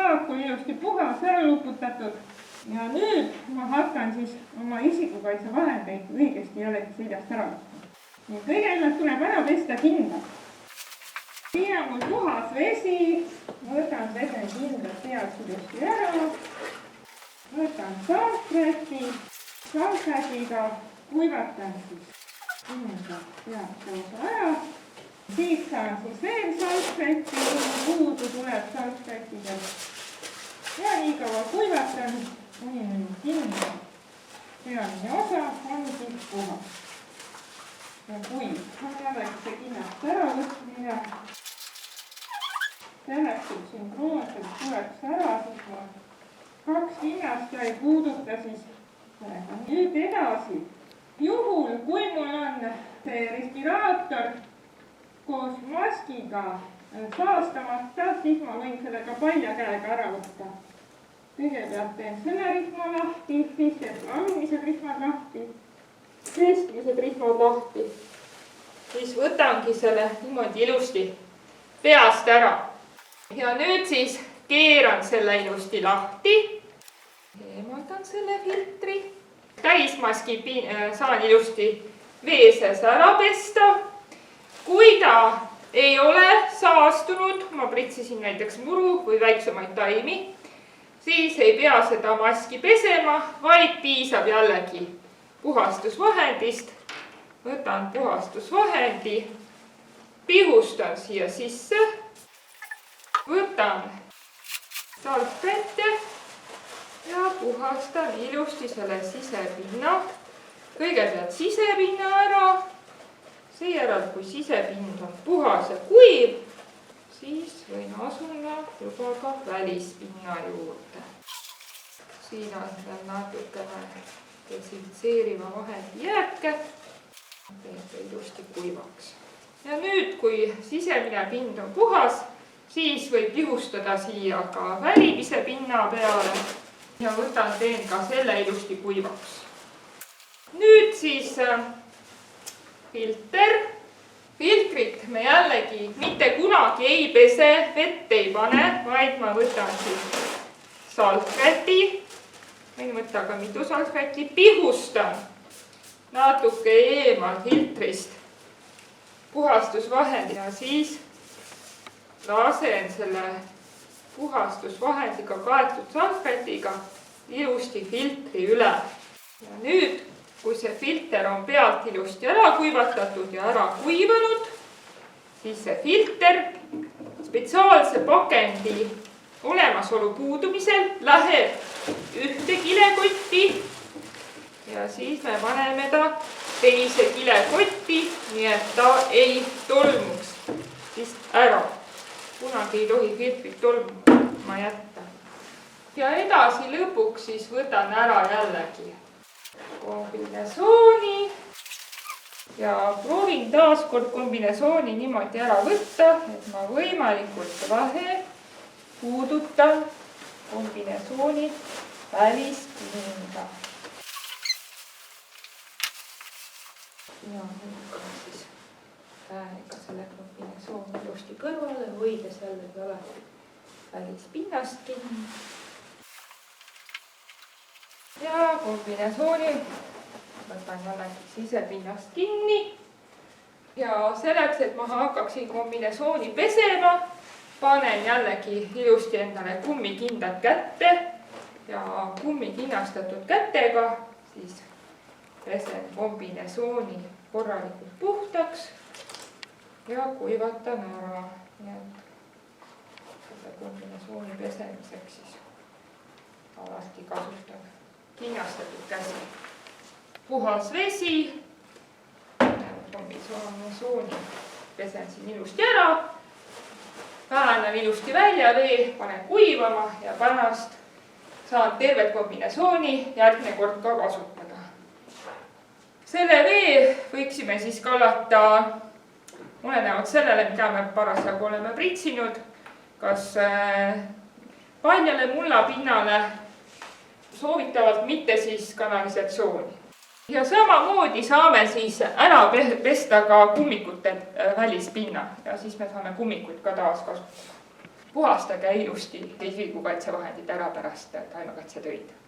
saak on ilusti puhas, ära luputatud. Ja nüüd ma hakkan siis oma isikukaitsevahendeid õigesti jällegi seljast ära võtma. Nii kõigepealt tuleb ära pesta kindlalt. Siia on mul puhas vesi, võtan vesen kindlalt pealt ilusti ära. Võtan salvrätiga, kuivatan siis kindlalt pealt ära. Siis saan siis veel salvrätti, puudu tuleb salvrätidelt. Ja nii kaua kuivatan, kuni nüüd kindlalt pealine osa on siis puhas. Ja kuiv. Ma jällegi see kindlast ära võtmine. Selleks, et siin kroonselt tuleks ära, siis ma 2 kinnast ja ei puuduta siis sellega. Nüüd edasi. Juhul, kui mul on see respiraator koos maskiga saastamata, siis ma võin sellega palja käega ära võtta. Kõigepealt teen selle rihma lahti, siis teen alumised rihmad lahti, keskmised rihmad lahti. Siis võtangi selle niimoodi ilusti peast ära. Ja nüüd siis keeran selle ilusti lahti. Eemaldan selle filtri. Täismaski saan ilusti vee sees ära pesta. Kui ta ei ole saastunud, ma pritsisin näiteks muru või väiksemaid taimi, siis ei pea seda maski pesema, vaid piisab jällegi puhastusvahendist. Võtan puhastusvahendi, pihustan siia sisse, võtan salvrätte ja puhastan ilusti selle sisepinna. Kõigepealt sisepinna ära, seejärel kui sisepind on puhas ja kuiv, siis võin asuda juba ka välispinna juurde. Siin on veel natukene desinfitseeriva vahendi jääke. Teete ilusti kuivaks. Ja nüüd, kui sisemine pind on puhas, siis võib pihustada siia ka välimise pinna peale ja teen ka selle ilusti kuivaks. Nüüd siis filter. Filtrit me jällegi mitte kunagi ei pese, vett ei pane, vaid ma võtan siis salvräti. Võin võtta ka mitu salvräti, pihustan natuke eemal filtrist puhastusvahendi ja siis lasen selle puhastusvahendiga kaetud salvrätiga ilusti filtri üle. Ja nüüd, kui see filter on pealt ilusti ära kuivatatud ja ära kuivanud, siis see filter spetsiaalse pakendi olemasolu puudumisel läheb ühte kilekotti ja siis me paneme ta teise kilekotti, nii et ta ei tolmuks siis ära. Kunagi ei tohi filtrit tolmuma jätta. Ja edasi lõpuks siis võtan ära jällegi kombinesooni ja proovin taaskord kombinesooni niimoodi ära võtta, et ma võimalikult vähe puudutan kombinesooni välispinda. Ja lükkan siis käega selle kombinesooni ilusti kõrvale, hoides jällegi alati välispinnast kinni. Ja kombinesooni võtan jällegi sisepinnast kinni. Ja selleks, et ma hakkaksin kombinesooni pesema, panen jällegi ilusti endale kummikindad kätte ja kummikinnastatud kätega siis pesen kombinesooni korralikult puhtaks ja kuivatan ära. Selle kombinesooni pesemiseks siis alati kasutan kinnastatud käsi. Puhas vesi, kombinesooni pesen siin ilusti ära, väänan ilusti välja vee, panen kuivama ja pärast saan tervet kombinesooni järgmine kord ka kasutada. Selle vee võiksime siis kallata olenevalt sellele, mida me parasjagu oleme pritsinud, kas paljale mullapinnale, soovitavalt mitte siis kanalisatsiooni. Ja samamoodi saame siis ära pesta ka kummikute välispinna ja siis me saame kummikuid ka taas kasutada. puhastage ilusti isikukaitsevahendid ära pärast taimekatsetöid.